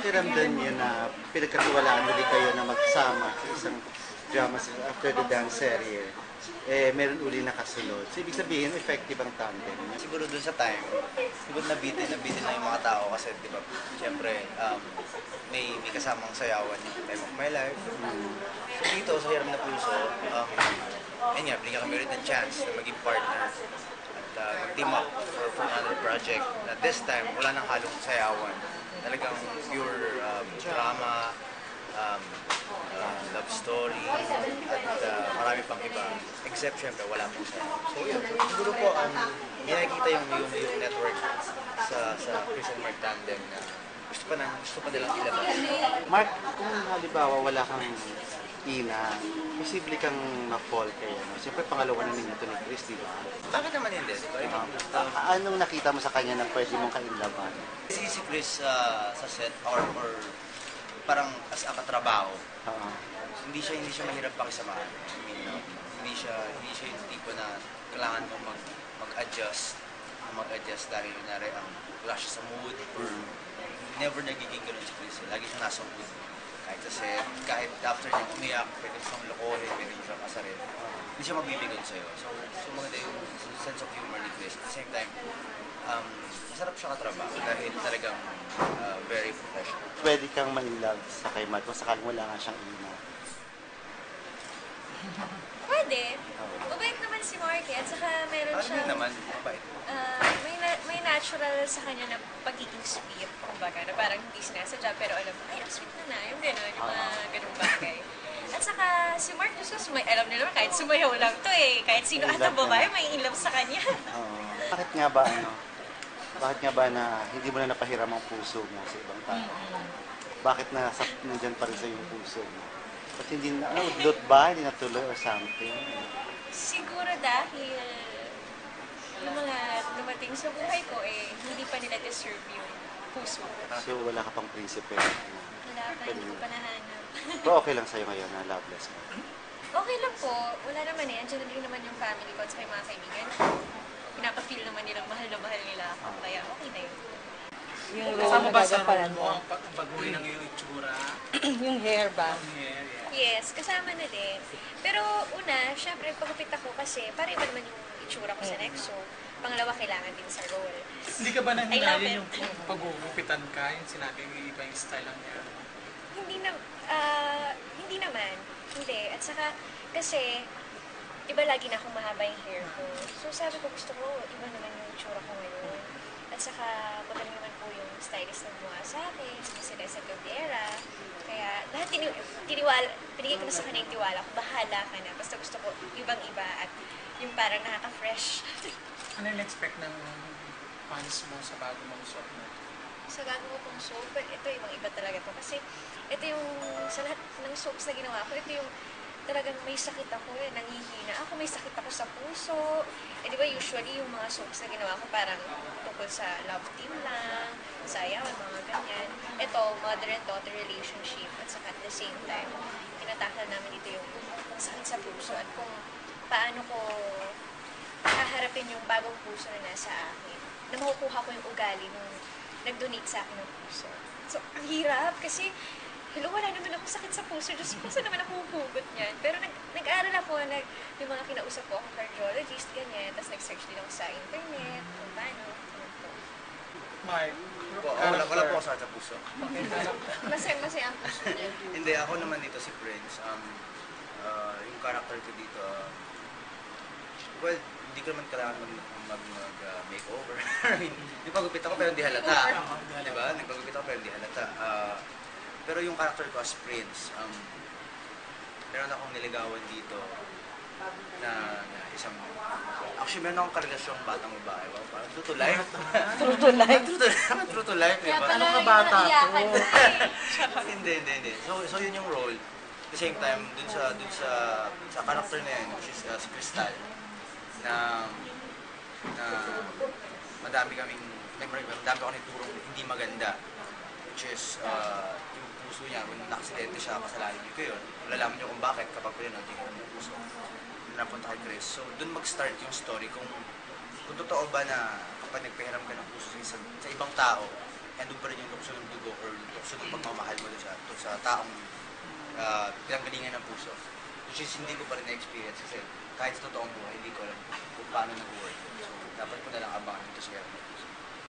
pakiramdam niyo na pinagkatiwalaan ulit kayo na magsama sa isang drama after the dance series? Meron uli nakasunod. So, ibig sabihin, effective ang tandem. Siguro dun sa time, siguro nabitin na yung mga tao kasi, di ba, siyempre, may kasamang sayawan yung Time of My Life. So dito, sa Hiram na Puso, ayun nga, binigyan kami rin ng chance na maging partner at mag-team up for another project. At this time, wala nang halong sayawan. Talagang pure drama, love story, at marami pang iba. Except, syempre, wala pong sayaw. So yun, siguro po, nakikita yung network sa Chris and Mark tandem na gusto pa nilang ilabas. Mark, kung halimbawa wala kang ina, posible kang ma-fall kayo. Siyempre, pangalawa na ninyo ito ni Chris, di ba? Bakit naman hindi? Diba? Anong nakita mo sa kanya na pwede mong kailaban? Si Chris sa set or parang as a katrabaho, hindi siya mahirap pakisamahan. I mean, hindi siya yung tipo na kailangan mo mag-adjust dahil kunyari wala siya sa mood or never nagiging ganun si Chris. Lagi siya nasa mood. Kahit sa set, kahit after niya umiyak, pwede siyang lokohin, pwede siyang kasarin. Hindi siya magbibigon sa'yo. So maganda yung sense of humor ni Chris. At the same time, masarap siya katrabaho dahil talagang very professional. Pwede kang ma-inlove sa kay Mark kung sakaling wala nga siyang ina. Pwede. Mabait naman si Mark at saka meron siya... Ano naman, mabait. May natural sa kanya na pagiging sweet, kumbaga, na parang hindi sinasadya, pero alam mo, ay, ang sweet na, yung gano'n, yung mga ganung bagay. At saka, si Mark gusto alam niyo naman, kahit sumayaw lang to kahit sino at ang babae, may in love sa kanya. Bakit nga ba na hindi mo na napahiram ang puso mo sa ibang tao? Bakit nandyan pa rin sa yung puso mo? At hindi na, udlot ba? Hindi natuloy or something? Siguro dahil yung mga dumating sa buhay ko, hindi pa nila deserve yung puso. So, wala ka pang prinsipe? Wala pa, hindi ko pa nahanap. Pero okay lang sa'yo ngayon na loveless mo? Okay lang po. Wala naman Andiyan na rin naman yung family ko at sa mga kaibigan ko. Pinapafeel naman nilang mahal na mahal nila ako. Kaya okay na yun. Yung kasama ba sa role mo ang pagbaguhin ng iyong itsura? Yung hair ba? Yung hair, yeah. Yes, kasama na din. Pero una, syempre pagupit ako kasi para iba naman yung itsura ko sa Nexo. Pangalawa, kailangan din sa role. Hindi ka ba nangyayari yung pag-uupitan ka? Yung sinabi yung iba yung style ng hair? Hindi naman. Hindi. At saka, kasi, iba lagi na akong mahaba yung hair ko. So sabi ko, gusto ko, iba naman yung itsura ko ngayon. At saka, magaling naman po yung stylist na gumawa sa akin, si Celeste Caldera. Kaya, lahat binigay ko na sa kanya yung tiwala ko, bahala ka na. Basta gusto ko ibang-iba at yung parang nakaka-fresh. Ano yung expect ng fans mo sa bago mong suot mo? Sa bago ko pong soap, ito ibang-iba talaga to. Kasi ito yung, sa lahat ng soaps na ginawa ko, ito yung talagang may sakit ako, nangihina ako, may sakit ako sa puso. Di ba usually yung mga soaps na ginawa ko parang tungkol sa love team lang, sayaw, mga ganyan. Ito, mother and daughter relationship at saka at the same time, tinatakal namin dito yung sakit sa puso at kung paano ko haharapin yung bagong puso na nasa akin, na makukuha ko yung ugali nung nag-donate sa akin ng puso. So, ang hirap kasi, hello, wala naman ako sakit sa puso. Diyos ko, saan naman ako huhugot niyan? Pero nag-aaral ako, yung mga kinausap ko akong cardiologist, ganyan, tapos nag-search din ako sa internet, kung paano. Mark, Wala po ako sakit sa puso. Masaya ang puso niya. Hindi, ako naman dito si Prince. Yung character ko dito, well, hindi ko naman kailangan mag-makeover. I mean, nagpagupit ako pero hindi halata. Diba? Nagpagupit ako pero hindi halata. Pero yung character ko as Prince, meron akong niligawan dito na isang... Actually, meron akong karelasyong batang babae. Wow, parang true to life. True to life? True to life, diba? Kaya pala Ano ka bata iyakan to? Hindi. So yun yung role. At the same time, dun sa character na yan, which is si Crystal, na madami ako niturong hindi maganda, which is yung puso niya, kung nakaksidente siya, kasalanan niyo ko yun. Malalaman niyo kung bakit kapag pinanood niyo yung puso. Napunta kay Chris. So dun mag-start yung story kung totoo ba na kapag nagpahiram ka ng puso sa ibang tao, andun pa rin yung lukso ng dugo or lukso ng pagmamahal mo dun sa taong pinanggalingan ng puso. Which is hindi ko pa rin na-experience kasi kahit sa totoong buhay, hindi ko alam kung paano nag-work. So, dapat ko na lang abangan ito sa Hero ng Puso.